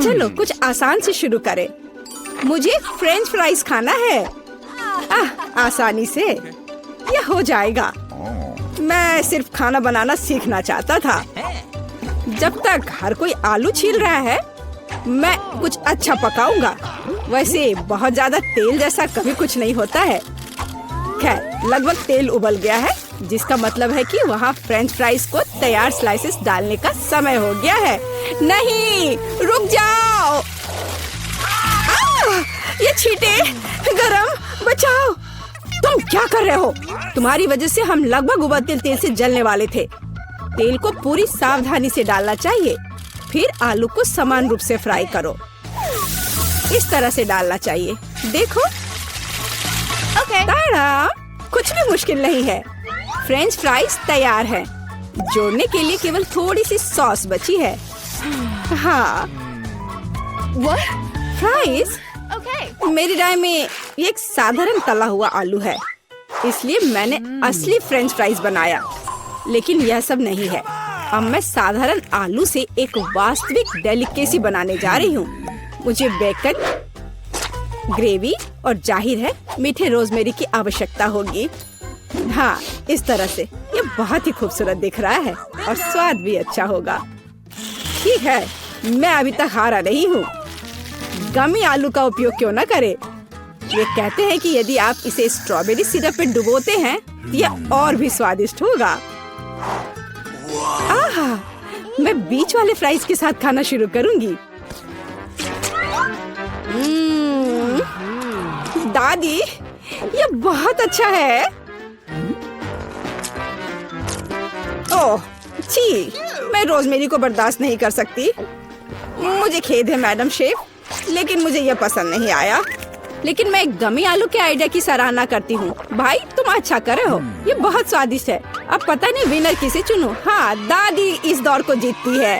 चलो कुछ आसान से शुरू करें। मुझे फ्रेंच फ्राइज खाना है। आसानी से यह हो जाएगा। मैं सिर्फ खाना बनाना सीखना चाहता था। जब तक हर कोई आलू छील रहा है, मैं कुछ अच्छा पकाऊंगा। वैसे बहुत ज्यादा तेल जैसा कभी कुछ नहीं होता है। खैर, लगभग तेल उबल गया है, जिसका मतलब है कि वहाँ फ्रेंच फ्राइज को तैयार स्लाइसेस डालने का समय हो गया है। नहीं, रुक जाओ। ये छींटे, गरम, बचाओ। तुम क्या कर रहे हो? तुम्हारी वजह से हम लगभग उबलते तेल से जलने वाले थे। तेल को पूरी सावधानी से डालना चाहिए। फिर आलू को समान रूप से फ्राई करो। इस तरह से डालना चाहिए। देखो, ताड़ा, कुछ भी मुश्किल नहीं है। फ्रेंच फ्राइज तैयार है। जोड़ने के लिए केवल थोड़ी सी सॉस बची है। हाँ, फ्राइज? मेरी राय में ये एक साधारण तला हुआ आलू है, इसलिए मैंने असली फ्रेंच फ्राइज बनाया। लेकिन यह सब नहीं है। अब मैं साधारण आलू से एक वास्तविक डेलिकेसी बनाने जा रही हूँ। मुझे बेकन, ग्रेवी और जाहिर है मीठे रोजमेरी की आवश्यकता होगी। हाँ, इस तरह से ये बहुत ही खूबसूरत दिख रहा है और स्वाद भी अच्छा होगा। ठीक है, मैं अभी तक हारा नहीं हूँ। गमी आलू का उपयोग क्यों न करें? ये कहते हैं कि यदि आप इसे स्ट्रॉबेरी सिरप में डुबोते हैं, यह और भी स्वादिष्ट होगा। आहा, मैं बीच वाले फ्राइज के साथ खाना शुरू करूंगी। दादी, ये बहुत अच्छा है। ओह, छी, मैं रोजमेरी को बर्दाश्त नहीं कर सकती। मुझे खेद है मैडम शेफ, लेकिन मुझे यह पसंद नहीं आया। लेकिन मैं गमी आलू के आइडिया की सराहना करती हूँ। भाई, तुम अच्छा कर रहे हो। ये बहुत स्वादिष्ट है। अब पता नहीं विनर किसे चुनूं। हाँ, दादी इस दौर को जीतती है।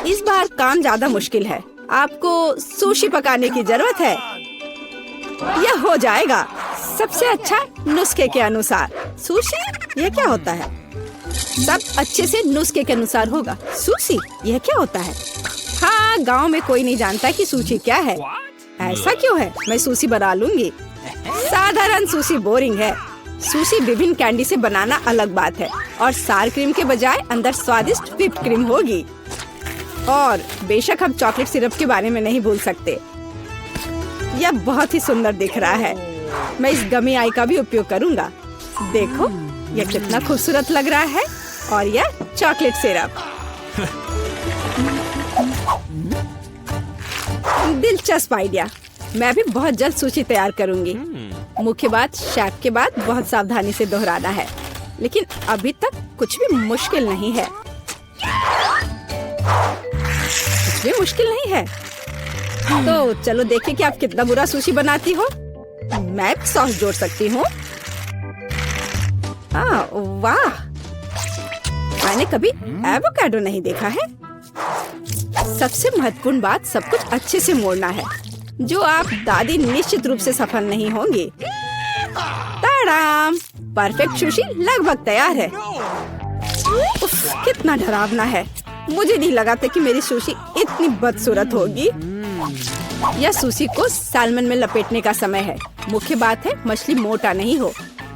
इस बार काम ज्यादा मुश्किल है। आपको सुशी पकाने की जरूरत है। यह हो जाएगा सबसे अच्छा नुस्खे के अनुसार। सुशी? यह क्या होता है? सब अच्छे से नुस्खे के अनुसार होगा। सुशी? यह क्या होता है? हाँ, गांव में कोई नहीं जानता कि सुशी क्या है। ऐसा क्यों है? मैं सुशी बना लूंगी। साधारण सुशी बोरिंग है। सुशी विभिन्न कैंडी से बनाना अलग बात है, और सार क्रीम के बजाय अंदर स्वादिष्ट व्हिप्ड क्रीम होगी। और बेशक हम चॉकलेट सिरप के बारे में नहीं भूल सकते। यह बहुत ही सुंदर दिख रहा है। मैं इस गमी आई का भी उपयोग करूंगा। देखो, यह कितना खूबसूरत लग रहा है। और यह चॉकलेट सिरप। दिलचस्प आइडिया। मैं भी बहुत जल्द सूची तैयार करूंगी। मुख्य बात शेफ के बाद बहुत सावधानी से दोहराना है। लेकिन अभी तक कुछ भी मुश्किल नहीं है। कुछ भी मुश्किल नहीं है। तो चलो देखें कि आप कितना बुरा सुशी बनाती हो। मैं सॉस जोड़ सकती हूँ। वाह, मैंने कभी एवोकाडो नहीं देखा है। सबसे महत्वपूर्ण बात, सब कुछ अच्छे से मोड़ना है, जो आप दादी निश्चित रूप से सफल नहीं होंगे। ताड़ाम, परफेक्ट सुशी लगभग तैयार है। उफ, कितना डरावना है। मुझे नहीं लगा था कि मेरी सुशी इतनी बदसूरत होगी। यह सुशी को सैल्मन में लपेटने का समय है। मुख्य बात है मछली मोटा नहीं हो।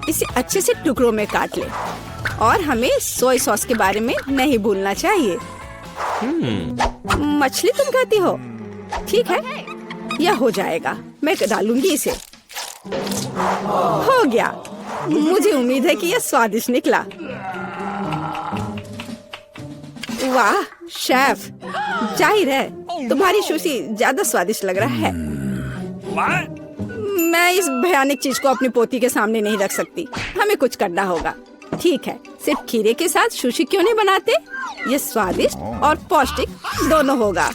इसे अच्छे से टुकड़ों में काट ले। और हमें सोया सॉस के बारे में नहीं भूलना चाहिए। मछली तुम खाती हो? ठीक है, यह हो जाएगा। मैं डालूंगी इसे। हो गया। मुझे उम्मीद है कि यह स्वादिष्ट निकला। वाह शेफ, जाहिर है तुम्हारी सुशी ज्यादा स्वादिष्ट लग रहा है। मैं इस भयानक चीज को अपनी पोती के सामने नहीं रख सकती। हमें कुछ करना होगा। ठीक है, सिर्फ खीरे के साथ सुशी क्यों नहीं बनाते? ये स्वादिष्ट और पौष्टिक दोनों होगा।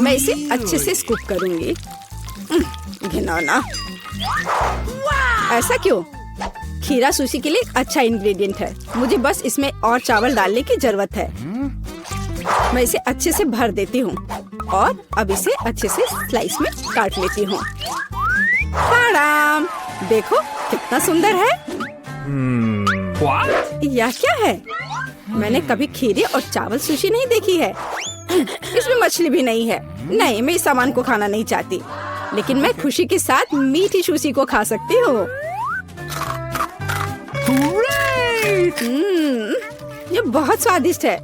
मैं इसे अच्छे से स्कूप करूंगी। घिनौना। ऐसा क्यों? खीरा सुशी के लिए अच्छा इंग्रेडिएंट है। मुझे बस इसमें और चावल डालने की जरूरत है। मैं इसे अच्छे से भर देती हूँ और अब इसे अच्छे से स्लाइस में काट लेती हूँ। देखो कितना सुंदर है। यह क्या है? मैंने कभी खीरे और चावल सुशी नहीं देखी है। इसमें मछली भी नहीं है। नहीं, मैं इस सामान को खाना नहीं चाहती, लेकिन मैं खुशी के साथ मीठी सुशी को खा सकती हूँ। ये बहुत स्वादिष्ट है,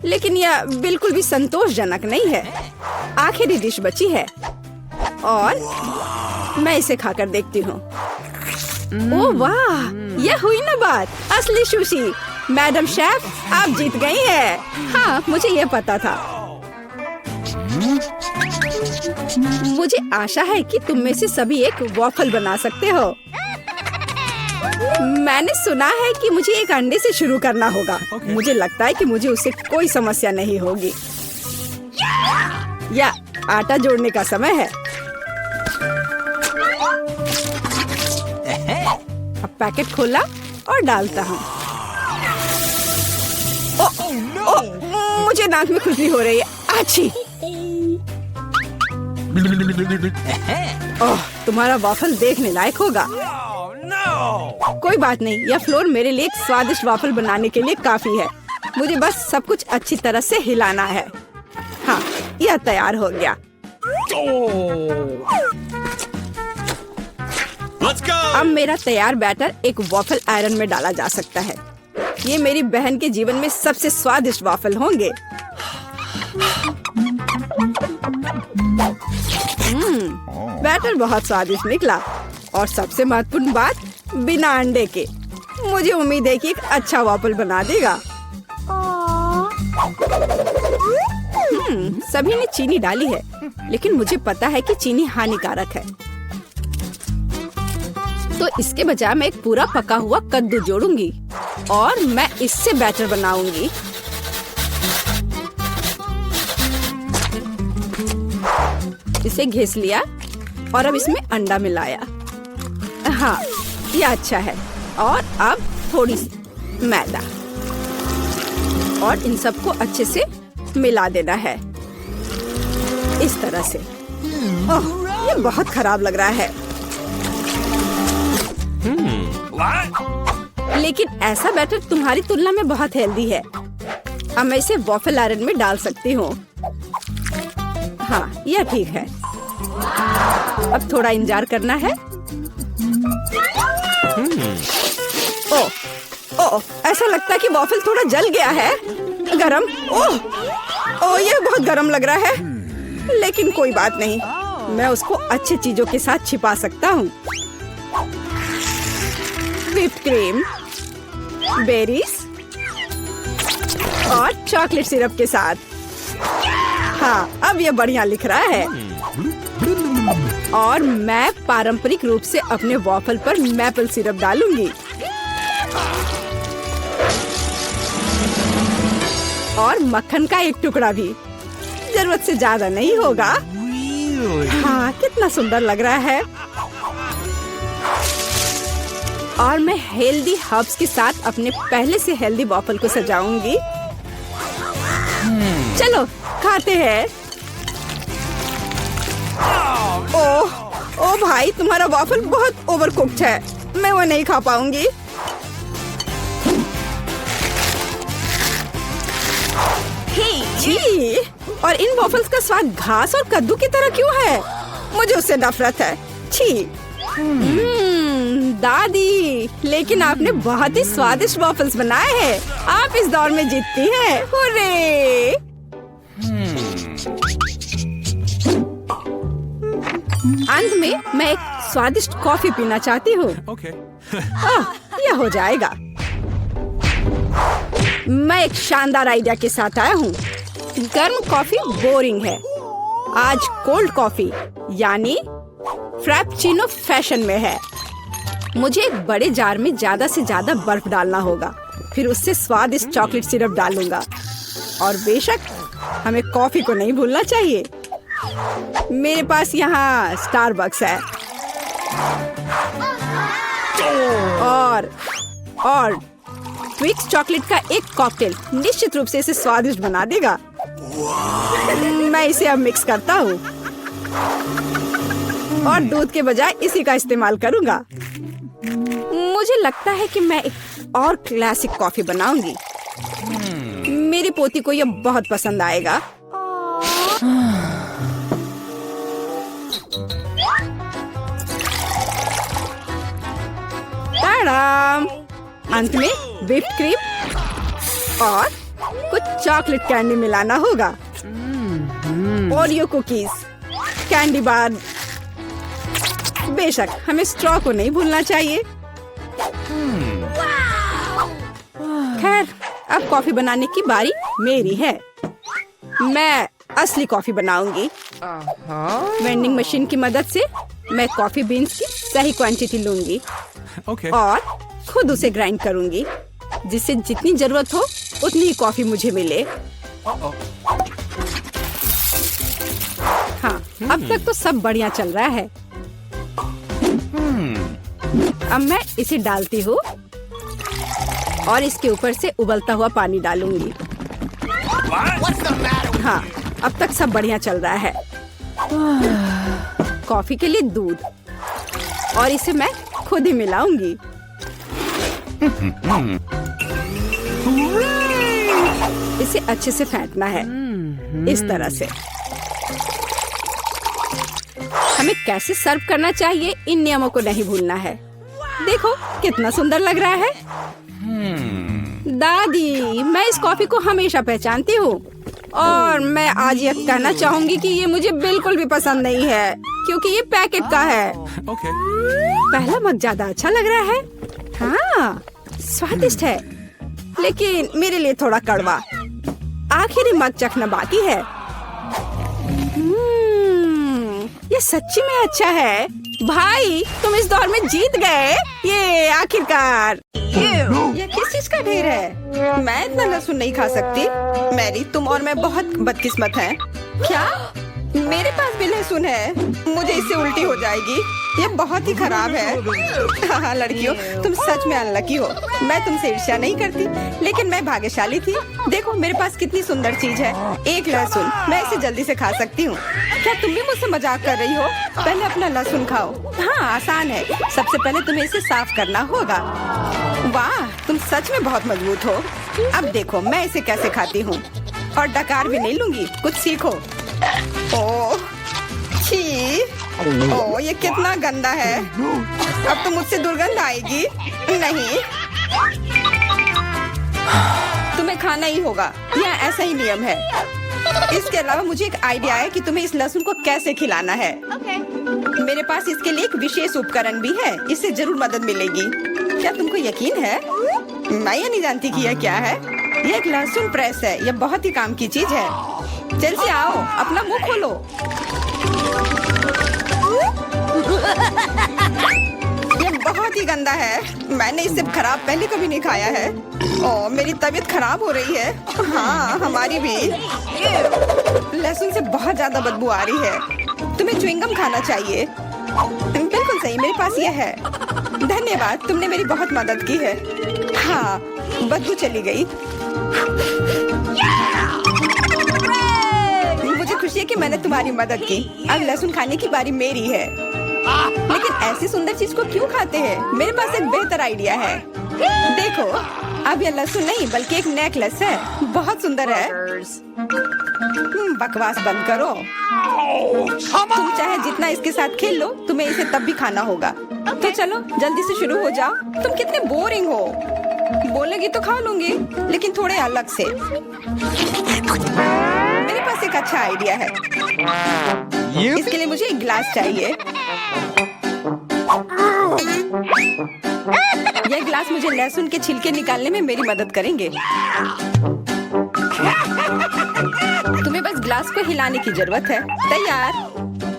लेकिन यह बिल्कुल भी संतोषजनक नहीं है। आखिरी डिश बची है और मैं इसे खाकर देखती हूँ। ओह वाह, यह हुई ना बात, असली सुशी। मैडम शेफ, आप जीत गई हैं। हाँ, मुझे यह पता था। मुझे आशा है कि तुम में से सभी एक वॉफल बना सकते हो। मैंने सुना है कि मुझे एक अंडे से शुरू करना होगा। मुझे लगता है कि मुझे उससे कोई समस्या नहीं होगी। या आटा जोड़ने का समय है। अब पैकेट खोला और डालता हूँ। मुझे नाक में खुजली हो रही है। आछी। ओह, तुम्हारा वॉफल देखने लायक होगा। कोई बात नहीं, यह फ्लोर मेरे लिए एक स्वादिष्ट वॉफल बनाने के लिए काफी है। मुझे बस सब कुछ अच्छी तरह से हिलाना है। हाँ, यह तैयार हो गया। अब मेरा तैयार बैटर एक वॉफल आयरन में डाला जा सकता है। ये मेरी बहन के जीवन में सबसे स्वादिष्ट वॉफल होंगे। बैटर बहुत स्वादिष्ट निकला और सबसे महत्वपूर्ण बात, बिना अंडे के। मुझे उम्मीद है कि एक अच्छा वॉफल बना देगा। सभी ने चीनी डाली है, लेकिन मुझे पता है कि चीनी हानिकारक है। तो इसके बजाय मैं एक पूरा पका हुआ कद्दू जोड़ूंगी और मैं इससे बैटर बनाऊंगी। इसे घिस लिया और अब इसमें अंडा मिलाया। हाँ, ये अच्छा है। और अब थोड़ी सी मैदा और इन सबको अच्छे से मिला देना है, इस तरह से। ओह, ये बहुत खराब लग रहा है। लेकिन ऐसा बैटर तुम्हारी तुलना में बहुत हेल्दी है। अब मैं इसे वॉफल आयरन में डाल सकती हूँ। हाँ, यह ठीक है। अब थोड़ा इंतजार करना है। ओह, ओह, ऐसा लगता है कि वॉफल थोड़ा जल गया है। गरम। ओह, ओह, यह बहुत गरम लग रहा है। लेकिन कोई बात नहीं, मैं उसको अच्छी चीजों के साथ छिपा सकता हूँ। व्हिप्ड क्रीम, बेरीज और चॉकलेट सिरप के साथ। हाँ, अब ये बढ़िया लिख रहा है। और मैं पारंपरिक रूप से अपने वॉफल पर मैपल सिरप डालूंगी और मक्खन का एक टुकड़ा भी। जरूरत से ज्यादा नहीं होगा। हाँ, कितना सुंदर लग रहा है। और मैं हेल्दी हर्ब्स के साथ अपने पहले से हेल्दी वॉफल को सजाऊंगी। चलो खाते हैं। ओह, ओ भाई, तुम्हारा वॉफल बहुत ओवरकुक्ड है। मैं वो नहीं खा पाऊंगी। छी, और इन वॉफल्स का स्वाद घास और कद्दू की तरह क्यों है? मुझे उससे नफरत है। छी। दादी, लेकिन आपने बहुत ही स्वादिष्ट वॉफल्स बनाए हैं। आप इस दौर में जीतती हैं। हुर्रे! अंत में मैं एक स्वादिष्ट कॉफी पीना चाहती हूँ। यह हो जाएगा। मैं एक शानदार आइडिया के साथ आया हूँ। गर्म कॉफी बोरिंग है। आज कोल्ड कॉफी यानी फ्रैप्पुचिनो फैशन में है। मुझे एक बड़े जार में ज्यादा से ज्यादा बर्फ डालना होगा। फिर उससे स्वादिष्ट चॉकलेट सिरप डालूंगा। और बेशक हमें कॉफी को नहीं भूलना चाहिए। मेरे पास यहाँ स्टारबक्स है और ट्विक्स चॉकलेट का एक कॉकटेल निश्चित रूप से इसे स्वादिष्ट बना देगा। मैं इसे अब मिक्स करता हूँ और दूध के बजाय इसी का इस्तेमाल करूँगा। मुझे लगता है कि मैं एक और क्लासिक कॉफी बनाऊंगी। पोती को ये बहुत पसंद आएगा। ताड़ाम! अंत में व्हिप्ड क्रीम और कुछ चॉकलेट कैंडी मिलाना होगा। Oreo cookies, candy bar. बेशक हमें स्ट्रॉ को नहीं भूलना चाहिए। खैर, अब कॉफी बनाने की बारी मेरी है। मैं असली कॉफी बनाऊंगी। वेंडिंग मशीन की मदद से मैं कॉफी बीन्स की सही क्वांटिटी लूंगी और खुद उसे ग्राइंड करूंगी, जिससे जितनी जरूरत हो उतनी ही कॉफी मुझे मिले। हाँ, अब तक तो सब बढ़िया चल रहा है। अब मैं इसे डालती हूँ और इसके ऊपर से उबलता हुआ पानी डालूंगी। हाँ, अब तक सब बढ़िया चल रहा है। कॉफी के लिए दूध, और इसे मैं खुद ही मिलाऊंगी। इसे अच्छे से फेंटना है, इस तरह से। हमें कैसे सर्व करना चाहिए, इन नियमों को नहीं भूलना है। देखो कितना सुंदर लग रहा है। दादी, मैं इस कॉफी को हमेशा पहचानती हूँ और मैं आज ये कहना चाहूंगी कि ये मुझे बिल्कुल भी पसंद नहीं है, क्योंकि ये पैकेट का है। पहला मग ज्यादा अच्छा लग रहा है। हाँ, स्वादिष्ट है, लेकिन मेरे लिए थोड़ा कड़वा। आखिरी मग चखना बाकी है। ये सच्ची में अच्छा है। भाई, तुम इस दौर में जीत गए। ये आखिरकार। ये किस चीज का ढेर है? मैं इतना लहसुन नहीं खा सकती। मैरी, तुम और मैं बहुत बदकिस्मत हैं। क्या? मेरे पास भी लहसुन है। मुझे इससे उल्टी हो जाएगी। ये बहुत ही खराब है। हाँ लड़कियों, तुम सच में अनलकी हो। मैं तुमसे ईर्ष्या नहीं करती, लेकिन मैं भाग्यशाली थी। देखो मेरे पास कितनी सुंदर चीज है, एक लहसुन। मैं इसे जल्दी से खा सकती हूँ। क्या तुम भी मुझसे मजाक कर रही हो? पहले अपना लहसुन खाओ। हाँ, आसान है। सबसे पहले तुम्हें इसे साफ करना होगा। वाह, तुम सच में बहुत मजबूत हो। अब देखो मैं इसे कैसे खाती हूँ, और डकार भी नहीं लूंगी। कुछ सीखो। ओह, छी, ओह, ये कितना गंदा है। अब तो मुझसे दुर्गंध आएगी। नहीं, तुम्हें खाना ही होगा। यह ऐसा ही नियम है। इसके अलावा मुझे एक आइडिया है कि तुम्हें इस लहसुन को कैसे खिलाना है। मेरे पास इसके लिए एक विशेष उपकरण भी है। इससे जरूर मदद मिलेगी। क्या तुमको यकीन है? मैं ये नहीं जानती कि यह क्या है। यह एक लहसुन प्रेस है। यह बहुत ही काम की चीज है। जल्दी आओ, अपना मुंह खोलो। ये बहुत ही गंदा है। मैंने इससे खराब पहले कभी नहीं खाया है। ओह, मेरी तबीयत खराब हो रही है। हाँ, हमारी भी। लहसुन से बहुत ज्यादा बदबू आ रही है। तुम्हें च्युइंगम खाना चाहिए। बिल्कुल सही, मेरे पास यह है। धन्यवाद, तुमने मेरी बहुत मदद की है। हाँ, बदबू चली गई। मुझे खुशी है कि मैंने तुम्हारी मदद की। अब लहसुन खाने की बारी मेरी है। लेकिन ऐसी सुंदर चीज को क्यों खाते हैं? मेरे पास एक बेहतर आइडिया है। देखो, अब यह लहसुन नहीं बल्कि एक नेकलेस है। बहुत सुंदर है। बकवास बंद करो। तुम चाहे जितना इसके साथ खेल लो, तुम्हें इसे तब भी खाना होगा। तो चलो जल्दी से शुरू हो जाओ। तुम कितने बोरिंग हो। बोलेगी तो खा लूंगी, लेकिन थोड़े अलग से। मेरे पास एक अच्छा आइडिया है। इसके लिए मुझे एक गिलास चाहिए। यह गिलास मुझे लहसुन के छिलके निकालने में मेरी मदद करेंगे। तुम्हें बस गिलास को हिलाने की जरूरत है। तैयार।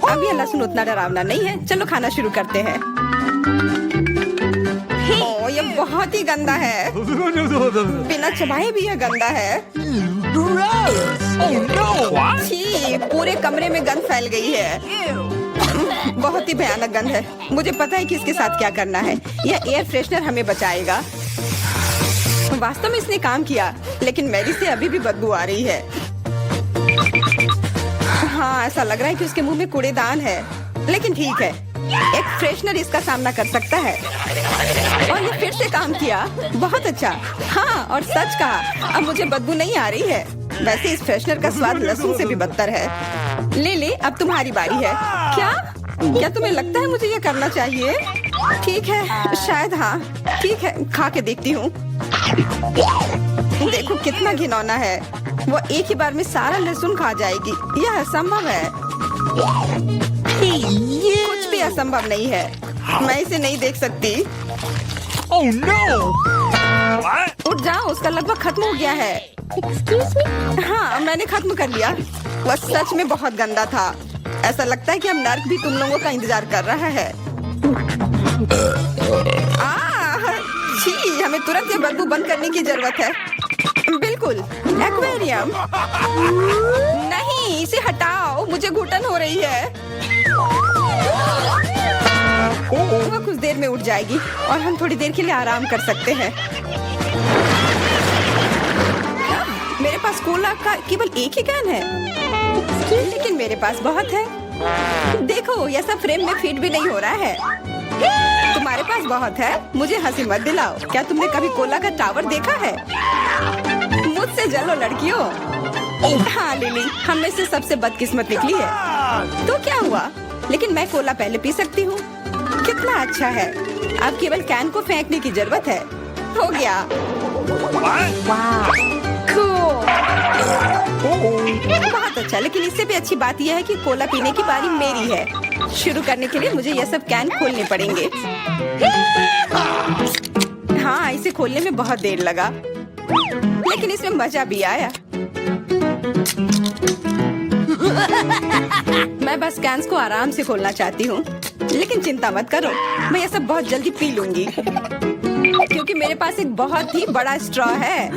अब यह लहसुन उतना डरावना नहीं है। चलो खाना शुरू करते हैं। ओह, यह बहुत ही गंदा है। बिना चबाए भी यह गंदा है। छी, पूरे कमरे में गंध फैल गई है। बहुत ही भयानक गंध है। मुझे पता है कि इसके साथ क्या करना है। यह एयर फ्रेशनर हमें बचाएगा। वास्तव में इसने काम किया, लेकिन मैरी से अभी भी बदबू आ रही है। हाँ, ऐसा लग रहा है कि उसके मुंह में कूड़ेदान है, लेकिन ठीक है। एक फ्रेशनर इसका सामना कर सकता है। और ये फिर से काम किया, बहुत अच्छा। हाँ, और सच कहा, अब मुझे बदबू नहीं आ रही है। वैसे इस फ्रेशनर का स्वाद लहसुन से भी बदतर है। ले, अब तुम्हारी बारी है। क्या तुम्हें लगता है मुझे ये करना चाहिए? ठीक है, शायद हाँ। ठीक है, खा के देखती हूँ। देखो कितना घिनौना है। वो एक ही बार में सारा लहसुन खा जाएगी। यह असंभव है। कुछ भी असंभव नहीं है। मैं इसे नहीं देख सकती। Oh no! उठ जाओ, उसका लगभग खत्म हो गया है। Excuse me? हाँ, मैंने खत्म कर लिया। वह सच में बहुत गंदा था। ऐसा लगता है कि अब नर्क भी तुम लोगों का इंतजार कर रहा है। छी, हमें तुरंत ये बदबू बंद करने की जरूरत है। बिल्कुल, एक्वेरियम। नहीं, इसे हटाओ, मुझे घुटन हो रही है। वह कुछ देर में उठ जाएगी और हम थोड़ी देर के लिए आराम कर सकते हैं। मेरे पास कोला का केवल एक ही कैन है, लेकिन मेरे पास बहुत है। देखो, यह सब फ्रेम में फिट भी नहीं हो रहा है। तुम्हारे पास बहुत है, मुझे हंसी मत दिलाओ। क्या तुमने कभी कोला का टावर देखा है? मुझसे जलो लड़कियों। हाँ लिली, हम में से सबसे बदकिस्मत निकली है। तो क्या हुआ? लेकिन मैं कोला पहले पी सकती हूँ। कितना अच्छा है। अब केवल कैन को फेंकने की जरूरत है। हो गया। बहुत अच्छा, लेकिन इससे भी अच्छी बात यह है कि कोला पीने की बारी मेरी है। शुरू करने के लिए मुझे यह सब कैन खोलने पड़ेंगे। हाँ, इसे खोलने में बहुत देर लगा, लेकिन इसमें मजा भी आया। मैं बस कैंस को आराम से खोलना चाहती हूँ, लेकिन चिंता मत करो, मैं ये सब बहुत जल्दी पी लूंगी, क्योंकि मेरे पास एक बहुत ही बड़ा स्ट्रॉ है।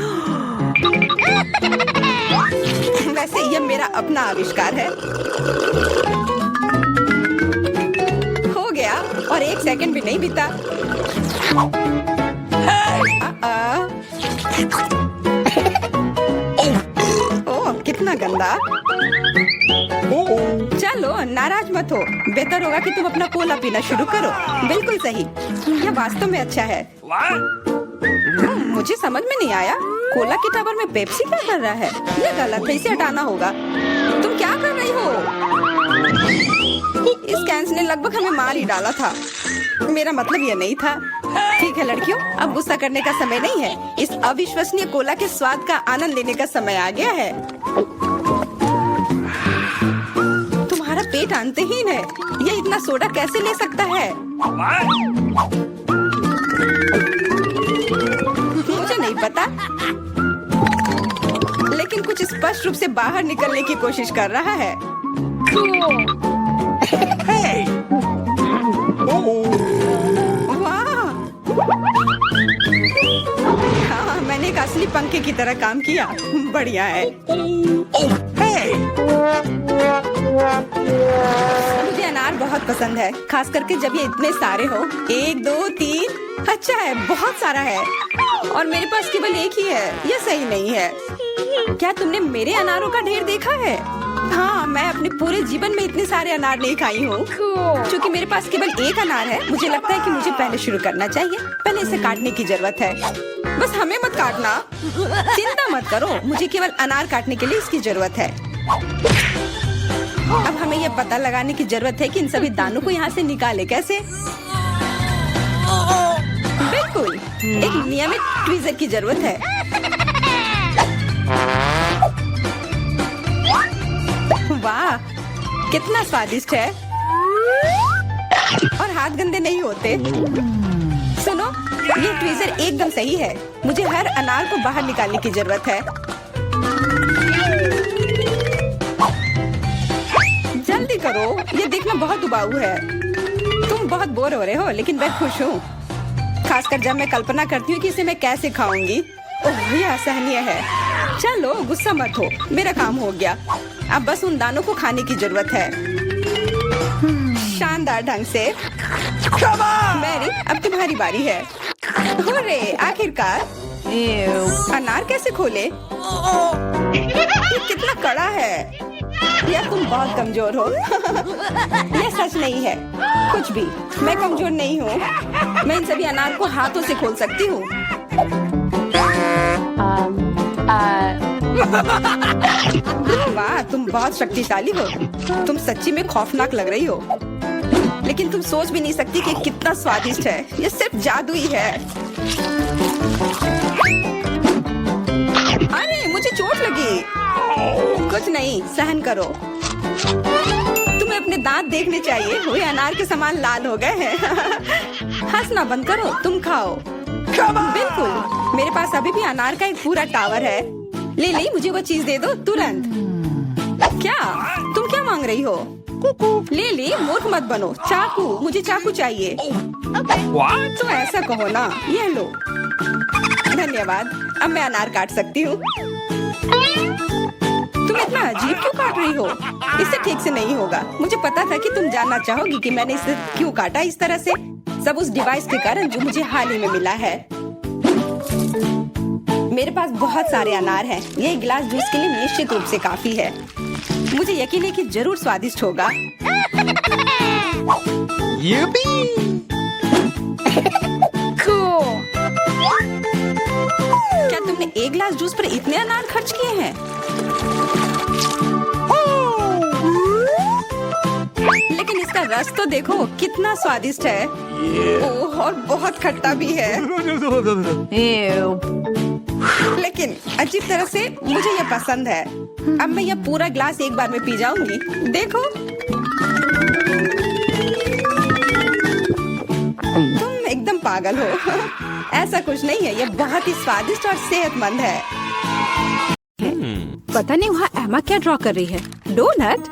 वैसे यह मेरा अपना आविष्कार है। हो गया, और 1 सेकंड भी नहीं बीता। ओह, कितना गंदा। चलो, नाराज मत हो। बेहतर होगा कि तुम अपना कोला पीना शुरू करो। बिल्कुल सही, यह वास्तव में अच्छा है। मुझे समझ में नहीं आया, कोला के टावर में पेप्सी क्या कर रहा है? यह गलत है, इसे हटाना होगा। तुम क्या कर रही हो? इस कैंस ने लगभग हमें मार ही डाला था। मेरा मतलब यह नहीं था। ठीक है लड़कियों, अब गुस्सा करने का समय नहीं है। इस अविश्वसनीय कोला के स्वाद का आनंद लेने का समय आ गया है। तुम्हारा पेट अंतहीन है। यह इतना सोडा कैसे ले सकता है? मुझे नहीं पता, लेकिन कुछ स्पष्ट रूप से बाहर निकलने की कोशिश कर रहा है। वाह! हाँ, मैंने एक असली पंखे की तरह काम किया। बढ़िया है। मुझे अनार बहुत पसंद है, खास करके जब ये इतने सारे हो। 1 2 3। अच्छा है, बहुत सारा है, और मेरे पास केवल एक ही है। यह सही नहीं है। क्या तुमने मेरे अनारों का ढेर देखा है? हाँ, मैं अपने पूरे जीवन में इतने सारे अनार नहीं खाई हूँ। क्योंकि मेरे पास केवल एक अनार है, मुझे लगता है कि मुझे पहले शुरू करना चाहिए। पहले इसे काटने की जरूरत है। बस हमें मत काटना। चिंता मत करो, मुझे केवल अनार काटने के लिए इसकी जरूरत है। अब हमें यह पता लगाने की जरूरत है कि इन सभी दानों को यहाँ से निकाले कैसे। बिल्कुल, एक नियमित ट्वीजर की जरूरत है। वाह, कितना स्वादिष्ट है, और हाथ गंदे नहीं होते। सुनो, ये ट्वीजर एकदम सही है। मुझे हर अनार को बाहर निकालने की जरूरत है। जल्दी करो, ये देखना बहुत उबाऊ है। तुम बहुत बोर हो रहे हो, लेकिन मैं खुश हूँ, खासकर जब मैं कल्पना करती हूँ कि इसे मैं कैसे खाऊंगी। ओह, यह असहनीय है। चलो, गुस्सा मत हो, मेरा काम हो गया। अब बस उन दानों को खाने की जरूरत है, शानदार ढंग से। मैरी, अब तुम्हारी बारी है। हुर्रे, आखिरकार। अनार कैसे खोले? ये कितना कड़ा है। या तुम बहुत कमजोर हो। ये सच नहीं है कुछ भी। मैं कमजोर नहीं हूँ। मैं इन सभी अनार को हाथों से खोल सकती हूँ। वाह, तुम बहुत शक्तिशाली हो। तुम सच्ची में खौफनाक लग रही हो, लेकिन तुम सोच भी नहीं सकती कि कितना स्वादिष्ट है। ये सिर्फ जादू ही है। अरे मुझे चोट लगी। कुछ नहीं, सहन करो। तुम्हें अपने दांत देखने चाहिए, वे अनार के समान लाल हो गए हैं। हंसना बंद करो, तुम खाओ। बिल्कुल, मेरे पास अभी भी अनार का एक पूरा टावर है। ले मुझे वो चीज दे दो तुरंत। क्या तुम क्या मांग रही हो? ले मूर्ख मत बनो। चाकू, मुझे चाकू चाहिए। What? तो ऐसा कहो ना। ये लो। धन्यवाद, अब मैं अनार काट सकती हूँ। तुम इतना अजीब क्यों काट रही हो? इससे ठीक से नहीं होगा। मुझे पता था कि तुम जानना चाहोगी कि मैंने इसे क्यों काटा इस तरह से। सब उस डिवाइस के कारण जो मुझे हाल ही में मिला है। मेरे पास बहुत सारे अनार हैं। ये एक गिलास जूस के लिए निश्चित रूप से काफी है। मुझे यकीन है कि जरूर स्वादिष्ट होगा। Yippee! Cool. क्या तुमने एक गिलास जूस पर इतने अनार खर्च किए हैं? लेकिन इसका रस तो देखो कितना स्वादिष्ट है। ओह, और बहुत खट्टा भी है। Ew. लेकिन अजीब तरह से मुझे ये पसंद है। अब मैं यह पूरा ग्लास एक बार में पी जाऊंगी। देखो, तुम एकदम पागल हो। ऐसा कुछ नहीं है, यह बहुत ही स्वादिष्ट और सेहतमंद है। पता नहीं वहाँ एमा क्या ड्रॉ कर रही है। डोनट?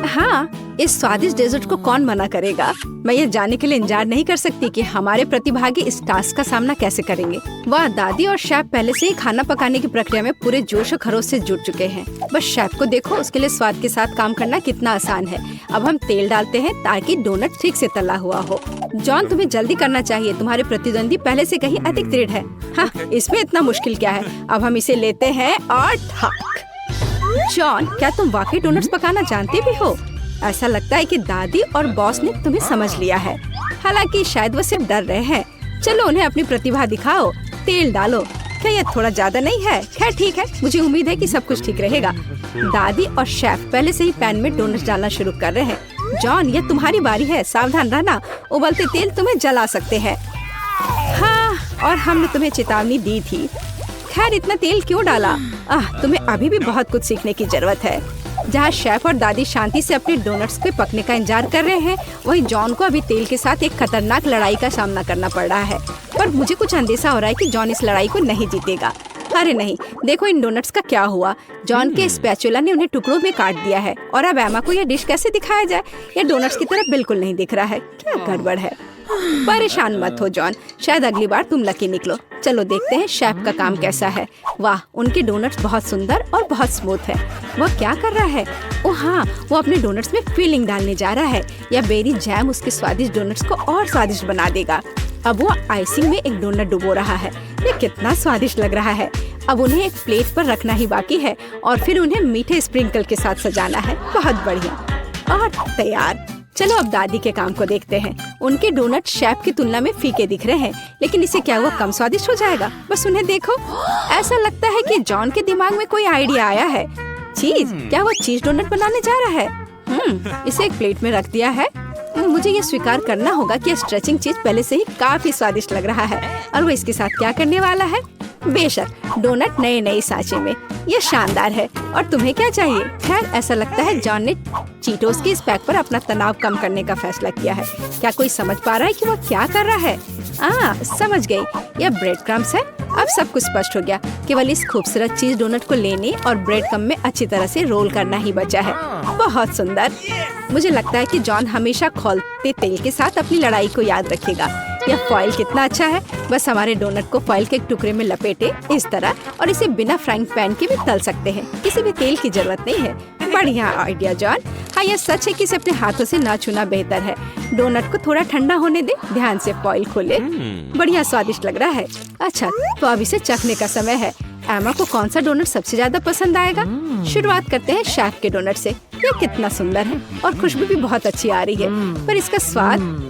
हाँ, इस स्वादिष्ट डेजर्ट को कौन मना करेगा। मैं ये जानने के लिए इंतजार नहीं कर सकती कि हमारे प्रतिभागी इस टास्क का सामना कैसे करेंगे। वाह, दादी और शेफ पहले से ही खाना पकाने की प्रक्रिया में पूरे जोश और खरोश से जुट चुके हैं। बस शेफ को देखो, उसके लिए स्वाद के साथ काम करना कितना आसान है। अब हम तेल डालते हैं ताकि डोनट ठीक से तला हुआ हो। जॉन, तुम्हें जल्दी करना चाहिए। तुम्हारे प्रतिद्वंदी पहले से कहीं अधिक दृढ़ है। हाँ, इसमें इतना मुश्किल क्या है। अब हम इसे लेते हैं और ठक। जॉन, क्या तुम वाकई डोनट्स पकाना जानते भी हो? ऐसा लगता है कि दादी और बॉस ने तुम्हें समझ लिया है। हालांकि शायद वो सिर्फ डर रहे हैं। चलो उन्हें अपनी प्रतिभा दिखाओ। तेल डालो। क्या ये थोड़ा ज्यादा नहीं है? खैर ठीक है, मुझे उम्मीद है कि सब कुछ ठीक रहेगा। दादी और शेफ पहले से ही पैन में डोनट्स डालना शुरू कर रहे हैं। जॉन, ये तुम्हारी बारी है, सावधान रहना। उबलते तेल तुम्हें जला सकते हैं। हाँ, और हमने तुम्हें चेतावनी दी थी। खैर इतना तेल क्यों डाला? तुम्हें अभी भी बहुत कुछ सीखने की जरूरत है। जहाँ शेफ और दादी शांति से अपने डोनट्स के पकने का इंतजार कर रहे हैं, वहीं जॉन को अभी तेल के साथ एक खतरनाक लड़ाई का सामना करना पड़ रहा है। पर मुझे कुछ अंदेशा हो रहा है कि जॉन इस लड़ाई को नहीं जीतेगा। अरे नहीं, देखो इन डोनट्स का क्या हुआ। जॉन के स्पैचुला ने उन्हें टुकड़ों में काट दिया है। और अब एमा को यह डिश कैसे दिखाया जाए? यह डोनट्स की तरह बिल्कुल नहीं दिख रहा है। क्या गड़बड़ है? परेशान मत हो जॉन, शायद अगली बार तुम लकी निकलो। चलो देखते हैं शेफ का काम कैसा है। वाह, उनके डोनट्स बहुत सुंदर और बहुत स्मूथ है। वह क्या कर रहा है? ओह हाँ, वो अपने डोनट्स में फिलिंग डालने जा रहा है। यह बेरी जैम उसके स्वादिष्ट डोनट्स को और स्वादिष्ट बना देगा। अब वो आइसिंग में एक डोनट डुबो रहा है। ये कितना स्वादिष्ट लग रहा है। अब उन्हें एक प्लेट पर रखना ही बाकी है और फिर उन्हें मीठे स्प्रिंकल के साथ सजाना है। बहुत बढ़िया और तैयार। चलो अब दादी के काम को देखते हैं। उनके डोनट शेफ की तुलना में फीके दिख रहे हैं, लेकिन इसे क्या हुआ कम स्वादिष्ट हो जाएगा? बस उन्हें देखो। ऐसा लगता है कि जॉन के दिमाग में कोई आइडिया आया है। चीज, क्या वो चीज डोनट बनाने जा रहा है? इसे एक प्लेट में रख दिया है। मुझे ये स्वीकार करना होगा कि स्ट्रेचिंग चीज पहले से ही काफी स्वादिष्ट लग रहा है। और वो इसके साथ क्या करने वाला है? बेशक डोनट नए सांचे में। ये शानदार है। और तुम्हें क्या चाहिए? खैर ऐसा लगता है जॉन ने चीटोस के इस पैक पर अपना तनाव कम करने का फैसला किया है। क्या कोई समझ पा रहा है कि वो क्या कर रहा है? समझ गई, यह ब्रेड क्रम्स है। अब सब कुछ स्पष्ट हो गया। केवल इस खूबसूरत चीज डोनट को लेने और ब्रेड क्रम्ब में अच्छी तरह से रोल करना ही बचा है। बहुत सुंदर। मुझे लगता है कि जॉन हमेशा खौलते तेल के साथ अपनी लड़ाई को याद रखेगा। यह फॉइल कितना अच्छा है। बस हमारे डोनट को फॉइल के एक टुकड़े में लपेटे इस तरह और इसे बिना फ्राइंग पैन के भी तल सकते हैं। किसी भी तेल की जरूरत नहीं है। बढ़िया आइडिया जॉन। हाँ, यह सच है कि इसे अपने हाथों से ना छूना बेहतर है। डोनट को थोड़ा ठंडा होने दे, ध्यान से फॉइल खोले। बढ़िया स्वादिष्ट लग रहा है। अच्छा, तो अब इसे चखने का समय है। एमा को कौन सा डोनट सबसे ज्यादा पसंद आएगा? शुरुआत करते हैं शेफ के डोनट से। ये कितना सुंदर है और खुशबू भी बहुत अच्छी आ रही है, पर इसका स्वाद,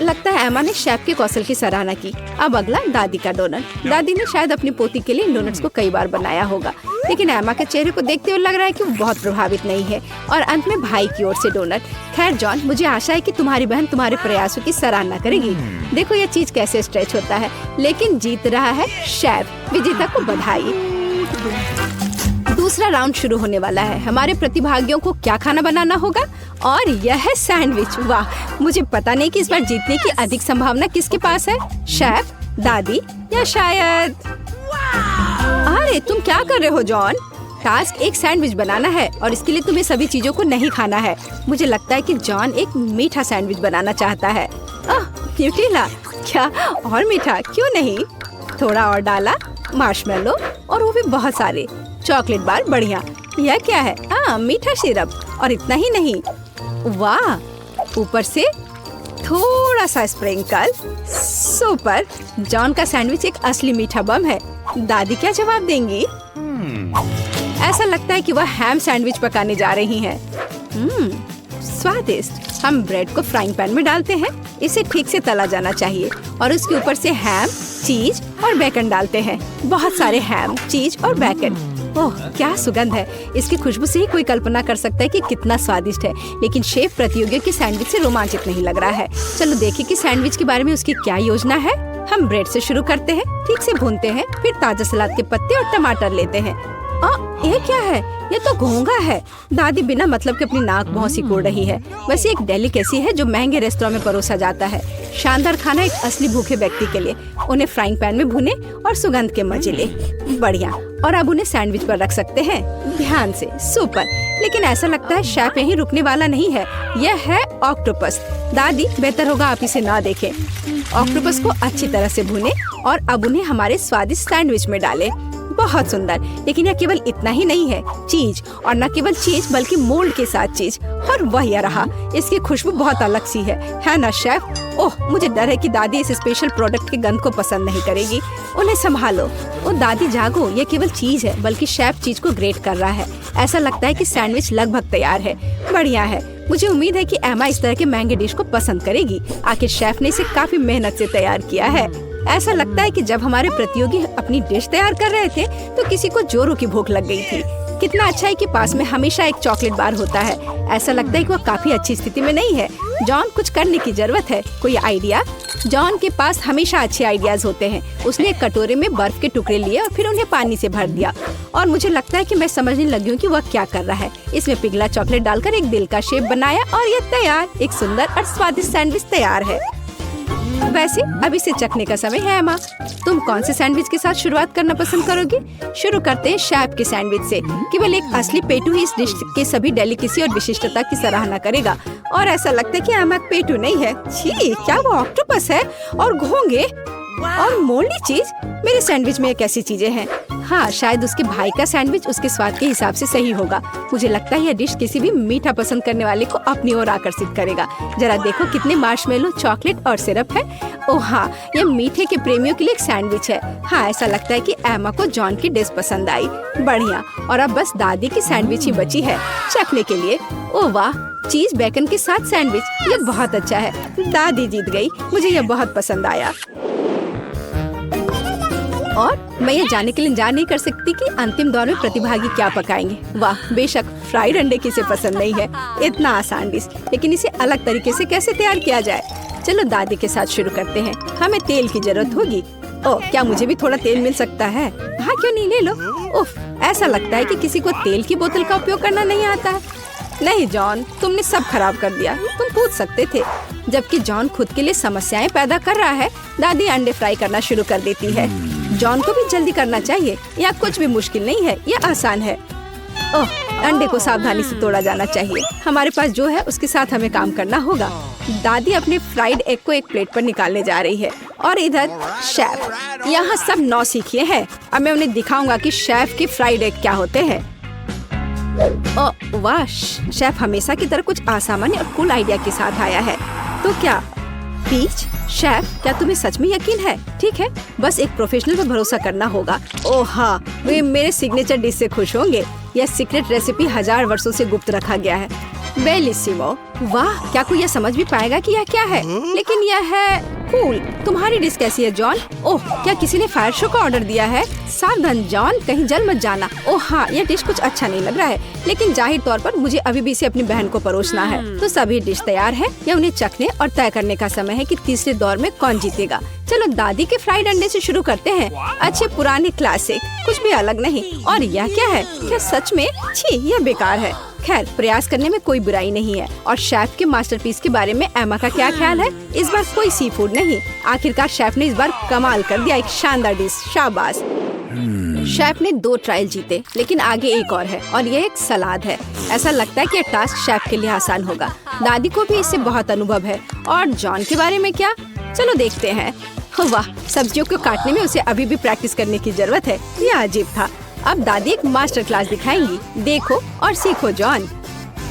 लगता है एमा ने शेफ के कौशल की सराहना की। अब अगला दादी का डोनट। दादी ने शायद अपनी पोती के लिए इन डोनट्स को कई बार बनाया होगा, लेकिन एमा के चेहरे को देखते हुए लग रहा है कि वो बहुत प्रभावित नहीं है। और अंत में भाई की ओर से डोनट। खैर जॉन, मुझे आशा है कि तुम्हारी बहन तुम्हारे प्रयासों की सराहना करेगी। देखो ये चीज कैसे स्ट्रेच होता है, लेकिन जीत रहा है शेफ। विजेता को बधाई। दूसरा राउंड शुरू होने वाला है। हमारे प्रतिभागियों को क्या खाना बनाना होगा? और यह है सैंडविच। वाह, मुझे पता नहीं कि इस बार जीतने की अधिक संभावना किसके पास है, शेफ, दादी या शायद। अरे तुम क्या कर रहे हो जॉन? टास्क एक सैंडविच बनाना है और इसके लिए तुम्हें सभी चीजों को नहीं खाना है। मुझे लगता है कि जॉन एक मीठा सैंडविच बनाना चाहता है। न्यूटेला, क्या और मीठा क्यों नहीं? थोड़ा और डाला, मार्शमेलो और वो भी बहुत सारे चॉकलेट बार। बढ़िया। यह क्या है? मीठा सिरप। और इतना ही नहीं, वाह, ऊपर से थोड़ा सा स्प्रिंकल। सुपर। जॉन का सैंडविच एक असली मीठा बम है। दादी क्या जवाब देंगी? ऐसा लगता है कि वह हैम सैंडविच पकाने जा रही हैं। स्वादिष्ट। हम ब्रेड को फ्राइंग पैन में डालते हैं। इसे ठीक से तला जाना चाहिए और उसके ऊपर से हैम, चीज और बेकन डालते हैं। बहुत सारे हैम, चीज और बेकन। ओह, क्या सुगंध है। इसकी खुशबू से ही कोई कल्पना कर सकता है कि कितना स्वादिष्ट है। लेकिन शेफ प्रतियोगियों के सैंडविच से रोमांचित नहीं लग रहा है। चलो देखें कि सैंडविच के बारे में उसकी क्या योजना है। हम ब्रेड से शुरू करते हैं, ठीक से भूनते हैं, फिर ताजा सलाद के पत्ते और टमाटर लेते हैं। ये क्या है? ये तो घोंघा है। दादी बिना मतलब के अपनी नाक बहुत सिकोड़ रही है। वैसे एक डेलिकेसी है जो महंगे रेस्तरां में परोसा जाता है। शानदार खाना एक असली भूखे व्यक्ति के लिए। उन्हें फ्राइंग पैन में भुने और सुगंध के मजे ले। बढ़िया। और अब उन्हें सैंडविच पर रख सकते हैं, ध्यान से। सुपर। लेकिन ऐसा लगता है शेफ यहीं रुकने वाला नहीं है। यह है ऑक्टोपस। दादी, बेहतर होगा आप इसे ना देखें। ऑक्टोपस को अच्छी तरह से भुने और अब उन्हें हमारे स्वादिष्ट सैंडविच में डालें। बहुत सुंदर। लेकिन यह केवल इतना ही नहीं है, चीज, और न केवल चीज बल्कि मोल्ड के साथ चीज। और वह यह रहा। इसकी खुशबू बहुत अलग सी है ना शेफ? ओह, मुझे डर है कि दादी इस स्पेशल प्रोडक्ट के गंध को पसंद नहीं करेगी। उन्हें संभालो। ओ दादी जागो, ये केवल चीज है, बल्कि शेफ चीज को ग्रेट कर रहा है। ऐसा लगता है कि सैंडविच लगभग तैयार है। बढ़िया है। मुझे उम्मीद है कि एमा इस तरह के महंगे डिश को पसंद करेगी। आखिर शेफ ने इसे काफी मेहनत से तैयार किया है। ऐसा लगता है कि जब हमारे प्रतियोगी अपनी डिश तैयार कर रहे थे तो किसी को जोरों की भूख लग गई थी। कितना अच्छा है कि पास में हमेशा एक चॉकलेट बार होता है। ऐसा लगता है कि वह काफी अच्छी स्थिति में नहीं है। जॉन, कुछ करने की जरूरत है। कोई आइडिया? जॉन के पास हमेशा अच्छे आइडियाज होते हैं। उसने एक कटोरे में बर्फ के टुकड़े लिए और फिर उन्हें पानी से भर दिया। और मुझे लगता है कि मैं समझने लगी हूँ कि वह क्या कर रहा है। इसमें पिघला चॉकलेट डालकर एक दिल का शेप बनाया और ये तैयार। एक सुंदर और स्वादिष्ट सैंडविच तैयार है। वैसे अब इसे चखने का समय है। एमा, तुम कौन से सैंडविच के साथ शुरुआत करना पसंद करोगी? शुरू करते हैं शेफ के सैंडविच से। केवल एक असली पेटू ही इस डिश के सभी डेलिकेसी और विशिष्टता की सराहना करेगा। और ऐसा लगता है कि एमा पेटू नहीं है। छी, क्या वो ऑक्टोपस है? और घोंगे और मोल्डी चीज। मेरे सैंडविच में कैसी चीजें हैं? हाँ, शायद उसके भाई का सैंडविच उसके स्वाद के हिसाब से सही होगा। मुझे लगता है यह डिश किसी भी मीठा पसंद करने वाले को अपनी ओर आकर्षित करेगा। जरा देखो कितने मार्शमेलो, चॉकलेट और सिरप है। ओह हाँ, यह मीठे के प्रेमियों के लिए एक सैंडविच है। हाँ, ऐसा लगता है कि एमा को जॉन की डिश पसंद आई। बढ़िया। और अब बस दादी की सैंडविच ही बची है चखने के लिए। ओह वाह, चीज बेकन के साथ सैंडविच। ये बहुत अच्छा है। दादी जीत गई। मुझे यह बहुत पसंद आया। और मैं ये जानने के लिए इंतजार नहीं कर सकती कि अंतिम दौर में प्रतिभागी क्या पकाएंगे। वाह, बेशक फ्राइड अंडे किसे पसंद नहीं है। इतना आसान डिश, लेकिन इसे अलग तरीके से कैसे तैयार किया जाए? चलो दादी के साथ शुरू करते हैं। हमें तेल की जरूरत होगी। ओह, क्या मुझे भी थोड़ा तेल मिल सकता है? हाँ, क्यों नहीं, ले लो। उफ, ऐसा लगता है कि किसी को तेल की बोतल का उपयोग करना नहीं आता है। नहीं जॉन, तुमने सब खराब कर दिया। तुम पूछ सकते थे। जबकि जॉन खुद के लिए समस्याएं पैदा कर रहा है, दादी अंडे फ्राई करना शुरू कर देती है। जॉन को भी जल्दी करना चाहिए। यह कुछ भी मुश्किल नहीं है, यह आसान है। ओह, अंडे को सावधानी से तोड़ा जाना चाहिए। हमारे पास जो है उसके साथ हमें काम करना होगा। दादी अपने फ्राइड एग को एक प्लेट पर निकालने जा रही है। और इधर शेफ। यहाँ सब नौसिखिए हैं। अब मैं उन्हें दिखाऊंगा कि शेफ के फ्राइड एग क्या होते हैं। ओह वाह, शेफ हमेशा की तरह कुछ असामान्य और कूल आइडिया के साथ आया है। तो क्या पीच? शेफ, क्या तुम्हें सच में यकीन है? ठीक है, बस एक प्रोफेशनल पर भरोसा करना होगा। ओह हाँ, वे मेरे सिग्नेचर डिश से खुश होंगे। यह सीक्रेट रेसिपी 1000 वर्षों से गुप्त रखा गया है। बेलिसिमो। वाह, क्या कोई यह समझ भी पाएगा कि यह क्या है? लेकिन यह है कूल। तुम्हारी डिश कैसी है जॉन? ओह, क्या किसी ने फायर शो का ऑर्डर दिया है? सावधान जॉन, कहीं जल मत जाना। ओह हाँ, यह डिश कुछ अच्छा नहीं लग रहा है, लेकिन जाहिर तौर पर मुझे अभी भी इसे अपनी बहन को परोसना है। तो सभी डिश तैयार है। यह उन्हें चखने और तय करने का समय है कि तीसरे दौर में कौन जीतेगा। चलो दादी के फ्राइड अंडे से शुरू करते हैं। अच्छे पुराने क्लासिक, कुछ भी अलग नहीं। और यह क्या है? क्या सच में? छी, यह बेकार है। खैर, प्रयास करने में कोई बुराई नहीं है। और शेफ के मास्टरपीस के बारे में एमा का क्या ख्याल है? इस बार कोई सी फूड नहीं। आखिरकार शेफ ने इस बार कमाल कर दिया, एक शानदार डिश। शाबाश। शेफ ने 2 ट्रायल जीते, लेकिन आगे एक और है, और यह एक सलाद है। ऐसा लगता है कि यह टास्क शेफ के लिए आसान होगा। दादी को भी इससे बहुत अनुभव है। और जॉन के बारे में क्या? चलो देखते हैं। वाह, सब्जियों को काटने में उसे अभी भी प्रैक्टिस करने की जरूरत है। यह अजीब था। अब दादी एक मास्टर क्लास दिखाएंगी। देखो और सीखो जॉन।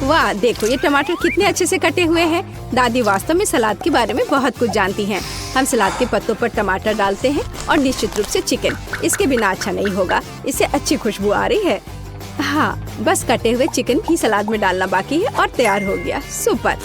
वाह, देखो ये टमाटर कितने अच्छे से कटे हुए हैं। दादी वास्तव में सलाद के बारे में बहुत कुछ जानती हैं। हम सलाद के पत्तों पर टमाटर डालते हैं और निश्चित रूप से चिकन। इसके बिना अच्छा नहीं होगा। इससे अच्छी खुशबू आ रही है। हाँ, बस कटे हुए चिकन ही सलाद में डालना बाकी है और तैयार हो गया। सुपर।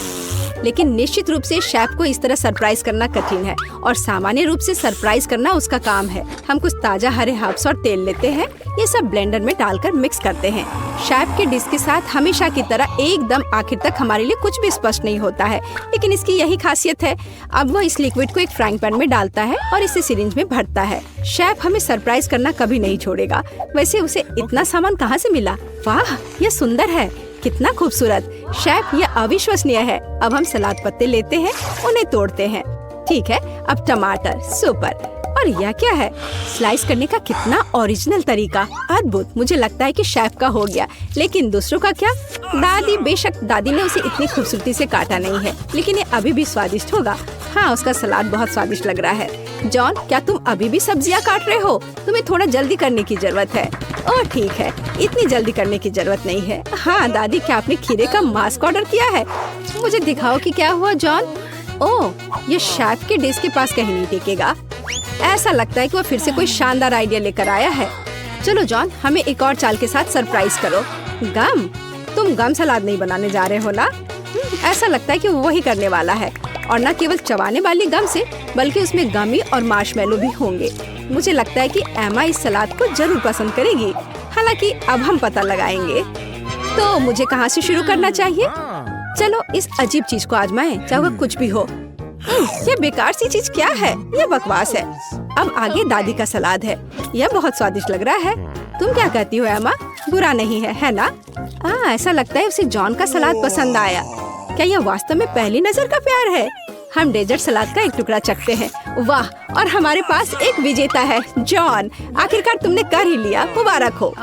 लेकिन निश्चित रूप से शेफ को इस तरह सरप्राइज करना कठिन है, और सामान्य रूप से सरप्राइज करना उसका काम है। हम कुछ ताजा हरे हर्ब्स और तेल लेते हैं। ये सब ब्लेंडर में डालकर मिक्स करते हैं। शेफ के डिश के साथ हमेशा की तरह एकदम आखिर तक हमारे लिए कुछ भी स्पष्ट नहीं होता है, लेकिन इसकी यही खासियत है। अब वो इस लिक्विड को एक फ्राइंग पैन में डालता है और इसे सिरिंज में भरता है। शेफ हमें सरप्राइज करना कभी नहीं छोड़ेगा। वैसे उसे इतना सामान कहाँ से मिला? वाह, यह सुंदर है। कितना खूबसूरत। शेफ, यह अविश्वसनीय है। अब हम सलाद पत्ते लेते हैं, उन्हें तोड़ते हैं। ठीक है, अब टमाटर। सुपर। और यह क्या है? स्लाइस करने का कितना ओरिजिनल तरीका। अद्भुत। मुझे लगता है कि शेफ का हो गया, लेकिन दूसरों का क्या? दादी, बेशक दादी ने उसे इतनी खूबसूरती से काटा नहीं है, लेकिन ये अभी भी स्वादिष्ट होगा। हाँ, उसका सलाद बहुत स्वादिष्ट लग रहा है। जॉन, क्या तुम अभी भी सब्जियां काट रहे हो? तुम्हें थोड़ा जल्दी करने की जरूरत है। ओह ठीक है, इतनी जल्दी करने की जरूरत नहीं है। हाँ दादी, क्या आपने खीरे का मास्क ऑर्डर किया है? मुझे दिखाओ कि क्या हुआ जॉन। ओह, ये शेफ के डिश के पास कहीं नहीं टिकेगा। ऐसा लगता है कि वो फिर से कोई शानदार आइडिया लेकर आया है। चलो जॉन, हमें एक और चाल के साथ सरप्राइज करो। गम? तुम गम सलाद नहीं बनाने जा रहे हो ना? ऐसा लगता है कि वो वही करने वाला है, और न केवल चबाने वाली गम से, बल्कि उसमें गमी और मार्शमेलो भी होंगे। मुझे लगता है कि एमा इस सलाद को जरूर पसंद करेगी। हालांकि अब हम पता लगाएंगे। तो मुझे कहाँ से शुरू करना चाहिए? चलो इस अजीब चीज को आजमाएं, चाहे वो कुछ भी हो। ये बेकार सी चीज क्या है? ये बकवास है। अब आगे दादी का सलाद है। यह बहुत स्वादिष्ट लग रहा है। तुम क्या कहती हो एमा? बुरा नहीं है ना? ऐसा लगता है उसे जॉन का सलाद पसंद आया। क्या यह वास्तव में पहली नजर का प्यार है? हम डेजर्ट सलाद का एक टुकड़ा चखते हैं। वाह, और हमारे पास एक विजेता है, जॉन। आखिरकार तुमने कर ही लिया। मुबारक हो।